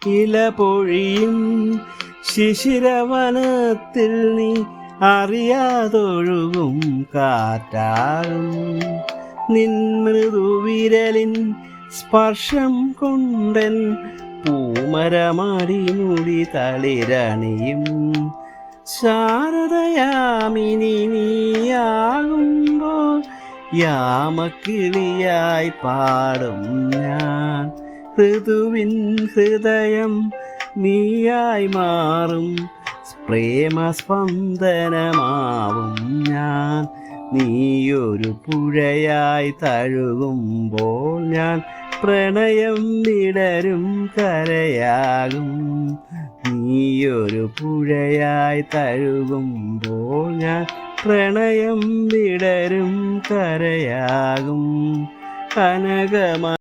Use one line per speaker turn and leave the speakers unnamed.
ഇല പൊഴിയും ശിശിരവനത്തിൽ നീ അറിയാതൊഴുകും കാറ്റാകും. നിൻ മൃദുവിരലിൻ സ്പർശം കൊണ്ടൻ പൂമരമാടി മുടി തളിരണിയും. ശാരദയാമിനി നീയാകുമ്പോൾ യാമക്കിളിയായി പാടും ഞാൻ. ഋതുവിൻ ഹൃദയം നീയായി മാറും പ്രേമസ്പന്ദനമാവും ഞാൻ. നീയൊരു പുഴയായി തഴുകുമ്പോൾ ഞാൻ പ്രണയം വിടരും കരയാകും. നീയൊരു പുഴയായി തഴുകുമ്പോൾ ഞാൻ പ്രണയം വിടരും കരയാകും. കനകമ